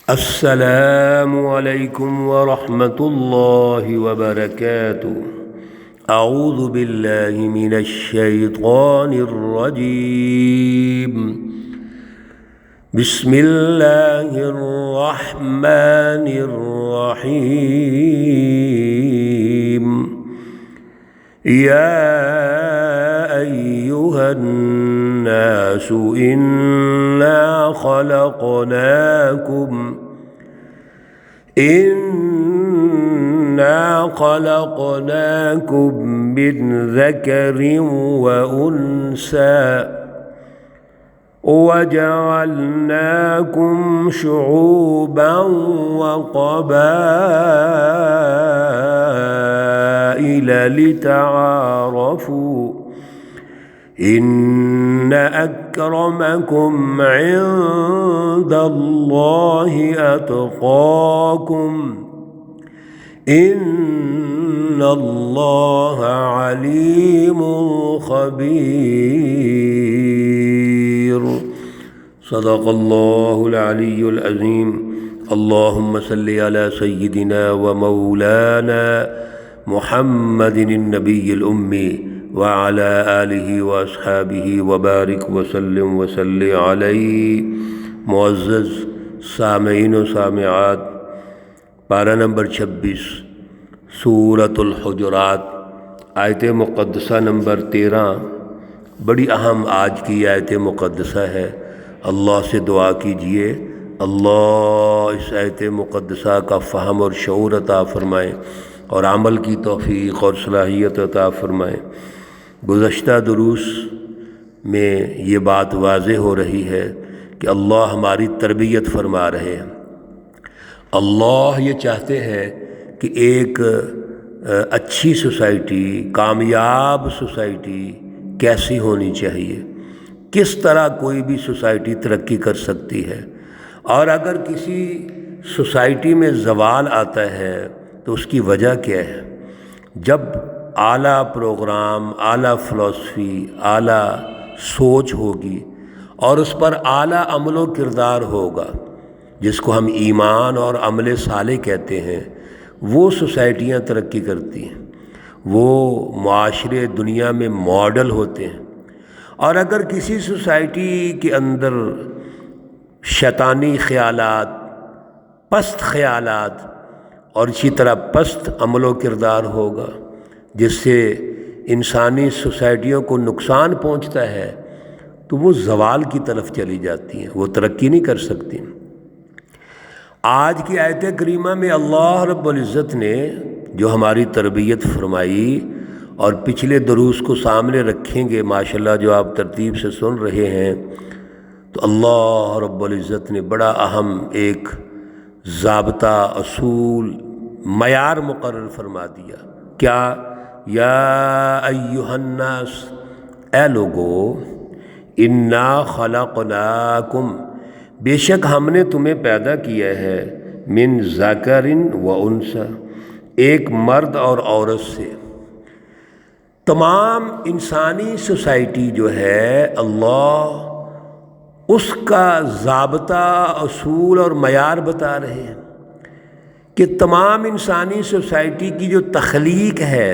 السلام علیکم ورحمۃ اللہ وبرکاتہ۔ اعوذ باللہ من الشیطان الرجیم، بسم اللہ الرحمن الرحیم۔ یا ایہا الناس انا خلقناكم من ذكر وأنثى وجعلناكم شعوبا وقبائل لتعارفوا إن أكرمكم عند الله أتقاكم إن الله عليم خبير۔ صدق الله العلي العظيم۔ اللهم صل على سيدنا ومولانا محمد النبي الأمي وعلى آلہ واصحابہ وبارک وسلم وصلی علیہ۔ معزز سامعین و سامعات، پارہ نمبر 26 سورۃ الحجرات، آیت مقدسہ نمبر 13 بڑی اہم آج کی آیت مقدسہ ہے۔ اللہ سے دعا کیجئے اللہ اس آیت مقدسہ کا فہم اور شعور عطا فرمائے اور عمل کی توفیق اور صلاحیت عطا فرمائے۔ گزشتہ دروس میں یہ بات واضح ہو رہی ہے کہ اللہ ہماری تربیت فرما رہے ہیں۔ اللہ یہ چاہتے ہیں کہ ایک اچھی سوسائٹی، کامیاب سوسائٹی کیسی ہونی چاہیے، کس طرح کوئی بھی سوسائٹی ترقی کر سکتی ہے، اور اگر کسی سوسائٹی میں زوال آتا ہے تو اس کی وجہ کیا ہے۔ جب اعلیٰ پروگرام، اعلیٰ فلسفی، اعلیٰ سوچ ہوگی اور اس پر اعلیٰ عمل و کردار ہوگا، جس کو ہم ایمان اور عمل صالح کہتے ہیں، وہ سوسائٹیاں ترقی کرتی ہیں، وہ معاشرے دنیا میں ماڈل ہوتے ہیں۔ اور اگر کسی سوسائٹی کے اندر شیطانی خیالات، پست خیالات اور اسی طرح پست عمل و کردار ہوگا جس سے انسانی سوسائٹیوں کو نقصان پہنچتا ہے، تو وہ زوال کی طرف چلی جاتی ہیں، وہ ترقی نہیں کر سکتی۔ آج کی آیت کریمہ میں اللہ رب العزت نے جو ہماری تربیت فرمائی، اور پچھلے دروس کو سامنے رکھیں گے ماشاءاللہ جو آپ ترتیب سے سن رہے ہیں، تو اللہ رب العزت نے بڑا اہم ایک ضابطہ، اصول، معیار مقرر فرما دیا۔ کیا؟ یا ایہا الناس، اے لوگو، انا خلقناکم، بے شک ہم نے تمہیں پیدا کیا ہے، من ذکر و انثی، ایک مرد اور عورت سے۔ تمام انسانی سوسائٹی جو ہے، اللہ اس کا ضابطہ، اصول اور معیار بتا رہے ہیں کہ تمام انسانی سوسائٹی کی جو تخلیق ہے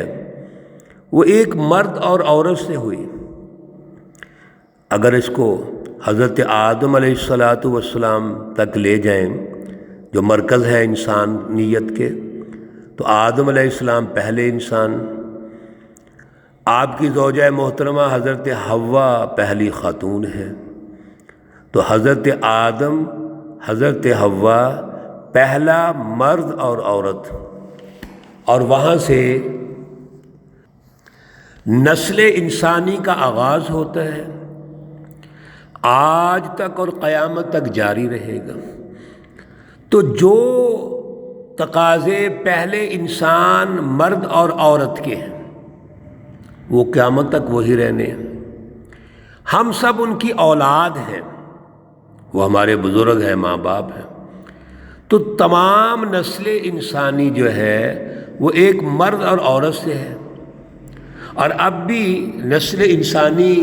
وہ ایک مرد اور عورت سے ہوئی۔ اگر اس کو حضرت آدم علیہ السلام تک لے جائیں، جو مرکز ہے انسانیت کے، تو آدم علیہ السلام پہلے انسان، آپ کی زوجہ محترمہ حضرت حوا پہلی خاتون ہے، تو حضرت آدم، حضرت حوا پہلا مرد اور عورت، اور وہاں سے نسل انسانی کا آغاز ہوتا ہے، آج تک اور قیامت تک جاری رہے گا۔ تو جو تقاضے پہلے انسان مرد اور عورت کے ہیں وہ قیامت تک وہی رہنے ہیں۔ ہم سب ان کی اولاد ہیں، وہ ہمارے بزرگ ہیں، ماں باپ ہیں۔ تو تمام نسل انسانی جو ہے وہ ایک مرد اور عورت سے ہے، اور اب بھی نسل انسانی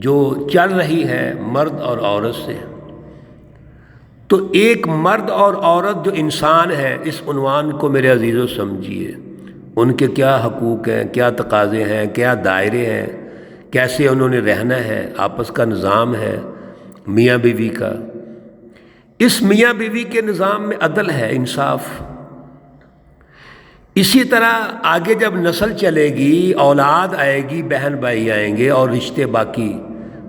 جو چل رہی ہے مرد اور عورت سے۔ تو ایک مرد اور عورت جو انسان ہے، اس عنوان کو میرے عزیزو سمجھیے، ان کے کیا حقوق ہیں، کیا تقاضے ہیں، کیا دائرے ہیں، کیسے انہوں نے رہنا ہے، آپس کا نظام ہے میاں بیوی کا۔ اس میاں بیوی کے نظام میں عدل ہے، انصاف۔ اسی طرح آگے جب نسل چلے گی، اولاد آئے گی، بہن بھائی آئیں گے، اور رشتے باقی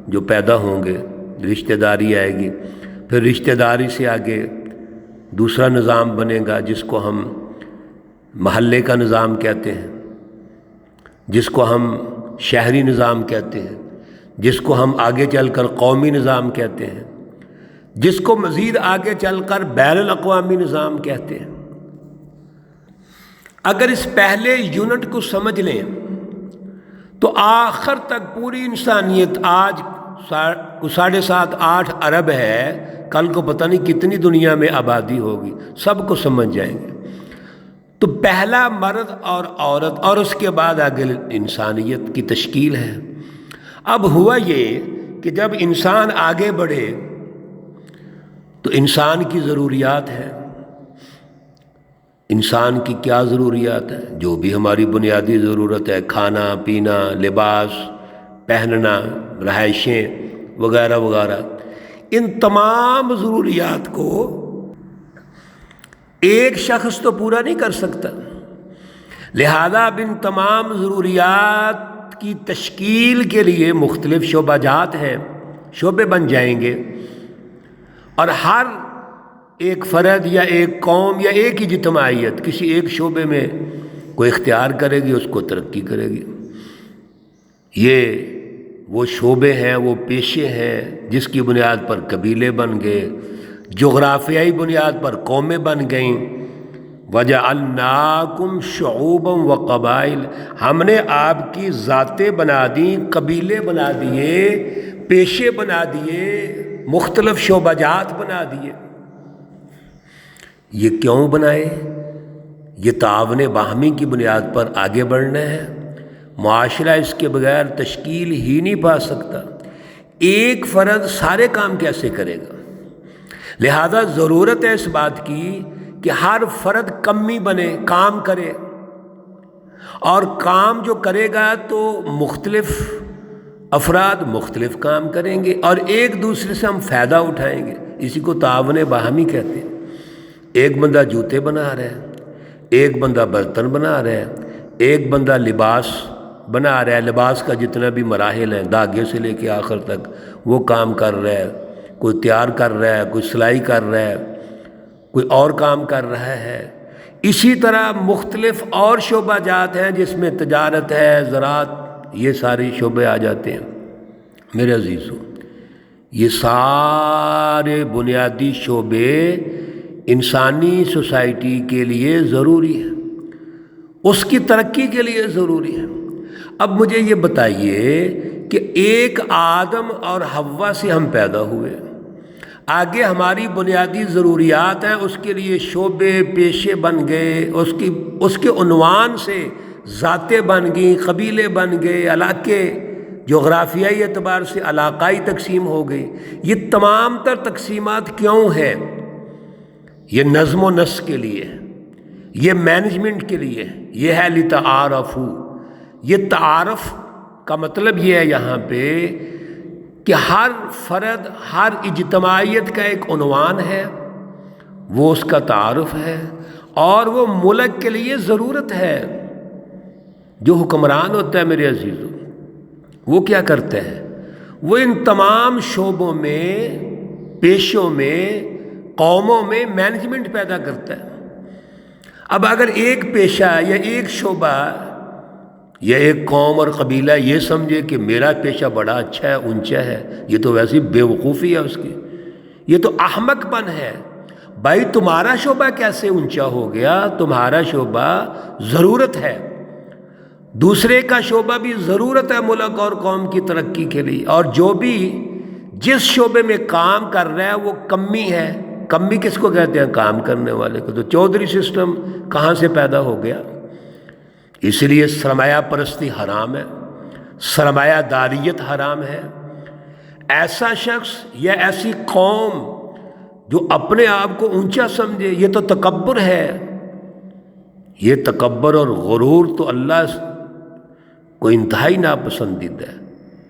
جو پیدا ہوں گے، رشتہ داری آئے گی، پھر رشتہ داری سے آگے دوسرا نظام بنے گا جس کو ہم محلے کا نظام کہتے ہیں، جس کو ہم شہری نظام کہتے ہیں، جس کو ہم آگے چل کر قومی نظام کہتے ہیں، جس کو مزید آگے چل کر بین الاقوامی نظام کہتے ہیں۔ اگر اس پہلے یونٹ کو سمجھ لیں تو آخر تک پوری انسانیت، آج 7.5-8 ارب ہے، کل کو پتہ نہیں کتنی دنیا میں آبادی ہوگی، سب کو سمجھ جائیں گے۔ تو پہلا مرد اور عورت، اور اس کے بعد آگے انسانیت کی تشکیل ہے۔ اب ہوا یہ کہ جب انسان آگے بڑھے تو انسان کی ضروریات ہیں۔ انسان کی کیا ضروریات ہیں؟ جو بھی ہماری بنیادی ضرورت ہے، کھانا پینا، لباس پہننا، رہائشیں وغیرہ وغیرہ، ان تمام ضروریات کو ایک شخص تو پورا نہیں کر سکتا، لہذا اب ان تمام ضروریات کی تشکیل کے لیے مختلف شعبہ جات ہیں، شعبے بن جائیں گے، اور ہر ایک فرد یا ایک قوم یا ایک اجتماعیت کسی ایک شعبے میں کوئی اختیار کرے گی، اس کو ترقی کرے گی۔ یہ وہ شعبے ہیں، وہ پیشے ہیں جس کی بنیاد پر قبیلے بن گئے، جغرافیائی بنیاد پر قومیں بن گئیں۔ وَجَعَلْنَاكُمْ شُعُوبًا وَقَبَائِلَ، ہم نے آپ کی ذاتیں بنا دیں، قبیلے بنا دیے، پیشے بنا دیے، مختلف شعبہ جات بنا دیے۔ یہ کیوں بنائے؟ یہ تعاون باہمی کی بنیاد پر آگے بڑھنا ہے۔ معاشرہ اس کے بغیر تشکیل ہی نہیں پا سکتا۔ ایک فرد سارے کام کیسے کرے گا؟ لہذا ضرورت ہے اس بات کی کہ ہر فرد کمی بنے، کام کرے، اور کام جو کرے گا تو مختلف افراد مختلف کام کریں گے، اور ایک دوسرے سے ہم فائدہ اٹھائیں گے۔ اسی کو تعاون باہمی کہتے ہیں۔ ایک بندہ جوتے بنا رہا ہے، ایک بندہ برتن بنا رہا ہے، ایک بندہ لباس بنا رہا ہے، لباس کا جتنا بھی مراحل ہیں، دھاگے سے لے کے آخر تک وہ کام کر رہا ہے، کوئی تیار کر رہا ہے، کوئی سلائی کر رہا ہے، کوئی اور کام کر رہا ہے۔ اسی طرح مختلف اور شعبہ جات ہیں جس میں تجارت ہے، زراعت، یہ سارے شعبے آ جاتے ہیں۔ میرے عزیزو، یہ سارے بنیادی شعبے انسانی سوسائٹی کے لیے ضروری ہے، اس کی ترقی کے لیے ضروری ہے۔ اب مجھے یہ بتائیے کہ ایک آدم اور حوا سے ہم پیدا ہوئے، آگے ہماری بنیادی ضروریات ہیں، اس کے لیے شعبے پیشے بن گئے، اس کے عنوان سے ذاتیں بن گئیں، قبیلے بن گئے، علاقے جغرافیائی اعتبار سے علاقائی تقسیم ہو گئی۔ یہ تمام تر تقسیمات کیوں ہیں؟ یہ نظم و نسق کے لیے، یہ مینجمنٹ کے لیے، یہ ہے لِتَعَارَفُوا۔ یہ تعارف کا مطلب یہ ہے یہاں پہ کہ ہر فرد، ہر اجتماعیت کا ایک عنوان ہے، وہ اس کا تعارف ہے، اور وہ ملک کے لیے ضرورت ہے۔ جو حکمران ہوتا ہے میرے عزیزو، وہ کیا کرتا ہے؟ وہ ان تمام شعبوں میں، پیشوں میں، قوموں میں مینجمنٹ پیدا کرتا ہے۔ اب اگر ایک پیشہ یا ایک شعبہ یا ایک قوم اور قبیلہ یہ سمجھے کہ میرا پیشہ بڑا اچھا ہے، اونچا ہے، یہ تو ویسی بے وقوفی ہے اس کی، یہ تو احمق پن ہے۔ بھائی تمہارا شعبہ کیسے اونچا ہو گیا؟ تمہارا شعبہ ضرورت ہے، دوسرے کا شعبہ بھی ضرورت ہے ملک اور قوم کی ترقی کے لیے، اور جو بھی جس شعبے میں کام کر رہا ہے وہ کمی ہے۔ کمی کس کو کہتے ہیں؟ کام کرنے والے کو۔ تو چودھری سسٹم کہاں سے پیدا ہو گیا؟ اس لیے سرمایہ پرستی حرام ہے، سرمایہ داریت حرام ہے۔ ایسا شخص یا ایسی قوم جو اپنے آپ کو اونچا سمجھے، یہ تو تکبر ہے۔ یہ تکبر اور غرور تو اللہ کو انتہائی ناپسندیدہ ہے۔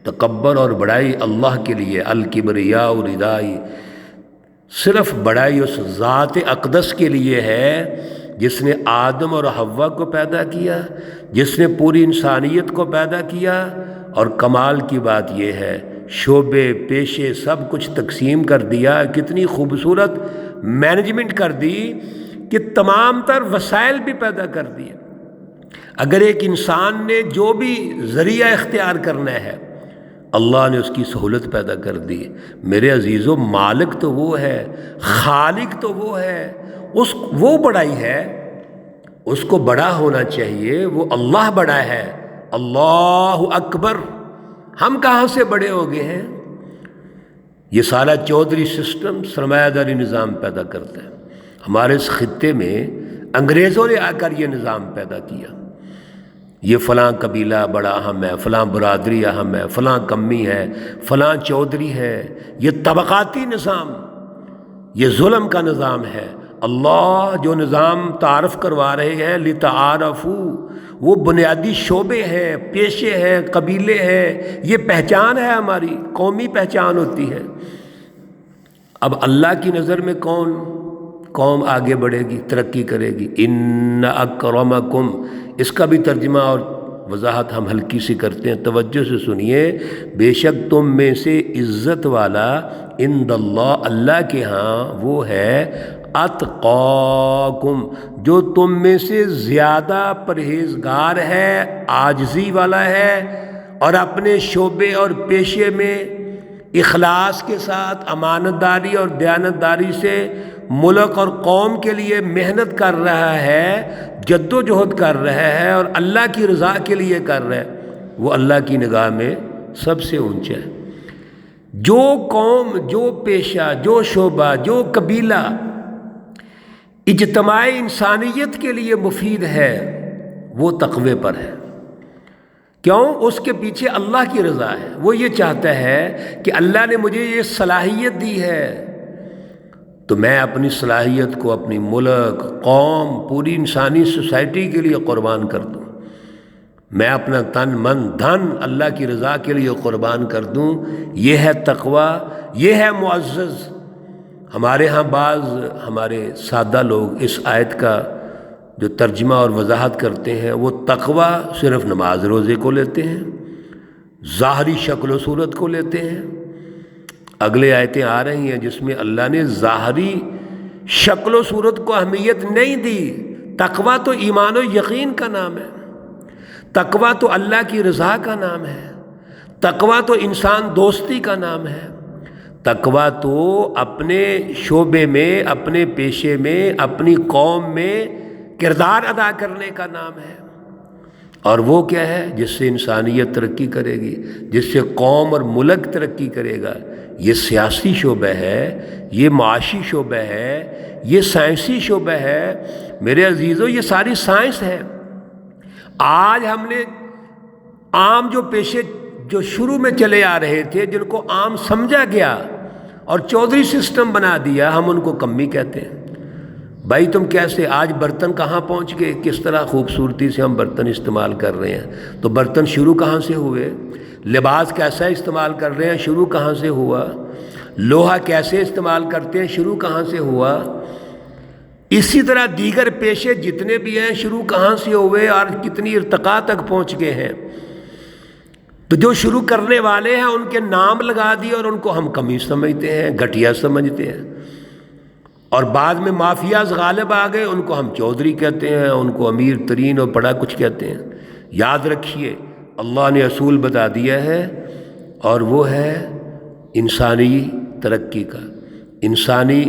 تکبر اور بڑائی اللہ کے لیے، الکبریاء ردائی، صرف بڑائی اس ذات اقدس کے لیے ہے جس نے آدم اور حوا کو پیدا کیا، جس نے پوری انسانیت کو پیدا کیا۔ اور کمال کی بات یہ ہے، شعبے پیشے سب کچھ تقسیم کر دیا، کتنی خوبصورت مینجمنٹ کر دی کہ تمام تر وسائل بھی پیدا کر دیے۔ اگر ایک انسان نے جو بھی ذریعہ اختیار کرنا ہے، اللہ نے اس کی سہولت پیدا کر دی۔ میرے عزیزو، مالک تو وہ ہے، خالق تو وہ ہے، وہ بڑائی ہے، اس کو بڑا ہونا چاہیے۔ وہ اللہ بڑا ہے، اللہ اکبر۔ ہم کہاں سے بڑے ہو گئے ہیں؟ یہ سارا چودھری سسٹم سرمایہ داری نظام پیدا کرتا ہے۔ ہمارے اس خطے میں انگریزوں نے آ کر یہ نظام پیدا کیا۔ یہ فلاں قبیلہ بڑا اہم ہے، فلاں برادری اہم ہے، فلاں کمی ہے، فلاں چودھری ہے۔ یہ طبقاتی نظام، یہ ظلم کا نظام ہے۔ اللہ جو نظام تعارف کروا رہے ہیں، لتعارفوا، وہ بنیادی شعبے ہیں، پیشے ہیں، قبیلے ہیں، یہ پہچان ہے، ہماری قومی پہچان ہوتی ہے۔ اب اللہ کی نظر میں کون قوم آگے بڑھے گی، ترقی کرے گی؟ ان اکرمکم، اس کا بھی ترجمہ اور وضاحت ہم ہلکی سی کرتے ہیں، توجہ سے سنیے۔ بے شک تم میں سے عزت والا عند اللہ، اللہ کے ہاں وہ ہے، اتقاکم، جو تم میں سے زیادہ پرہیزگار ہے، عاجزی والا ہے، اور اپنے شعبے اور پیشے میں اخلاص کے ساتھ امانت داری اور دیانت داری سے ملک اور قوم کے لیے محنت کر رہا ہے، جد و جہد کر رہا ہے، اور اللہ کی رضا کے لیے کر رہا ہے، وہ اللہ کی نگاہ میں سب سے اونچا ہے۔ جو قوم، جو پیشہ، جو شعبہ، جو قبیلہ اجتماعی انسانیت کے لیے مفید ہے، وہ تقوی پر ہے۔ کیوں؟ اس کے پیچھے اللہ کی رضا ہے۔ وہ یہ چاہتا ہے کہ اللہ نے مجھے یہ صلاحیت دی ہے، تو میں اپنی صلاحیت کو اپنی ملک، قوم، پوری انسانی سوسائٹی کے لیے قربان کر دوں۔ میں اپنا تن من دھن اللہ کی رضا کے لیے قربان کر دوں۔ یہ ہے تقوی، یہ ہے معزز۔ ہمارے ہاں بعض ہمارے سادہ لوگ اس آیت کا جو ترجمہ اور وضاحت کرتے ہیں، وہ تقوی صرف نماز روزے کو لیتے ہیں، ظاہری شکل و صورت کو لیتے ہیں۔ اگلے آیتیں آ رہی ہیں جس میں اللہ نے ظاہری شکل و صورت کو اہمیت نہیں دی۔ تقوی تو ایمان و یقین کا نام ہے، تقوی تو اللہ کی رضا کا نام ہے، تقوی تو انسان دوستی کا نام ہے، تقوی تو اپنے شعبے میں، اپنے پیشے میں، اپنی قوم میں کردار ادا کرنے کا نام ہے۔ اور وہ کیا ہے؟ جس سے انسانیت ترقی کرے گی، جس سے قوم اور ملک ترقی کرے گا۔ یہ سیاسی شعبہ ہے، یہ معاشی شعبہ ہے، یہ سائنسی شعبہ ہے۔ میرے عزیزو، یہ ساری سائنس ہے۔ آج ہم نے عام جو پیشے جو شروع میں چلے آ رہے تھے، جن کو عام سمجھا گیا اور چودھری سسٹم بنا دیا، ہم ان کو کمی کہتے ہیں۔ بھائی تم کیسے آج برتن کہاں پہنچ گئے؟ کس طرح خوبصورتی سے ہم برتن استعمال کر رہے ہیں۔ تو برتن شروع کہاں سے ہوئے؟ لباس کیسا استعمال کر رہے ہیں؟ شروع کہاں سے ہوا؟ لوہا کیسے استعمال کرتے ہیں؟ شروع کہاں سے ہوا؟ اسی طرح دیگر پیشے جتنے بھی ہیں، شروع کہاں سے ہوئے اور کتنی ارتقاء تک پہنچ گئے ہیں۔ تو جو شروع کرنے والے ہیں ان کے نام لگا دیے اور ان کو ہم کمی سمجھتے ہیں، گھٹیا سمجھتے ہیں، اور بعد میں مافیاز غالب آ گئے، ان کو ہم چودھری کہتے ہیں، ان کو امیر ترین اور بڑا کچھ کہتے ہیں۔ یاد رکھیے، اللہ نے اصول بتا دیا ہے، اور وہ ہے انسانی ترقی کا، انسانی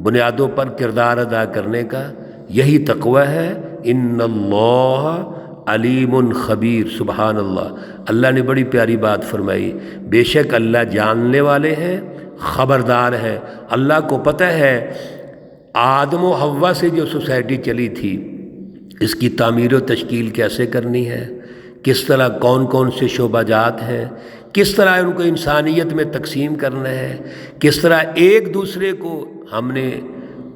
بنیادوں پر کردار ادا کرنے کا۔ یہی تقوی ہے۔ ان اللہ علیم خبیر، سبحان اللہ۔ اللہ نے بڑی پیاری بات فرمائی، بے شک اللہ جاننے والے ہیں، خبردار ہیں۔ اللہ کو پتہ ہے آدم و حوا سے جو سوسائٹی چلی تھی، اس کی تعمیر و تشکیل کیسے کرنی ہے، کس طرح کون کون سے شعبہ جات ہیں، کس طرح ان کو انسانیت میں تقسیم کرنا ہے، کس طرح ایک دوسرے کو ہم نے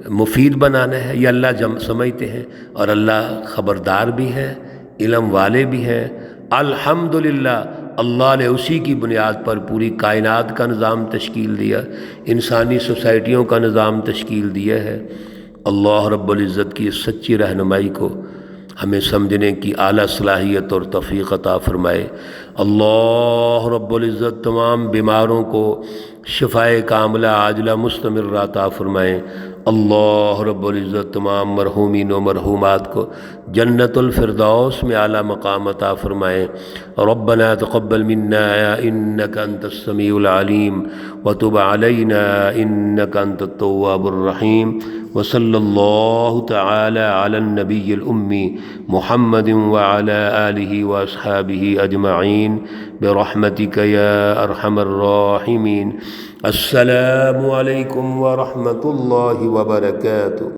مفید بنانا ہے، یہ اللہ سمجھتے ہیں، اور اللہ خبردار بھی ہے، علم والے بھی ہیں۔ الحمدللہ اللہ نے اسی کی بنیاد پر پوری کائنات کا نظام تشکیل دیا، انسانی سوسائٹیوں کا نظام تشکیل دیا ہے۔ اللہ رب العزت کی اس سچی رہنمائی کو ہمیں سمجھنے کی اعلیٰ صلاحیت اور توفیق عطا فرمائے۔ اللہ رب العزت تمام بیماروں کو شفائے کاملہ عاجلہ مستمرہ عطا فرمائیں۔ اللہ رب العزت تمام مرحومین و مرحومات کو جنت الفردوس میں اعلیٰ مقام عطا فرمائیں۔ ربنا تقبل منا انک انت السمیع العلیم وتب علینا انک انت التواب الرحیم، وصلی اللہ تعالی علی النبی الامی محمد وعلی آلہ واصحابہ اجمعین برحمتک یا ارحم الراحمین۔ السلام علیکم ورحمۃ اللہ وبرکاتہ۔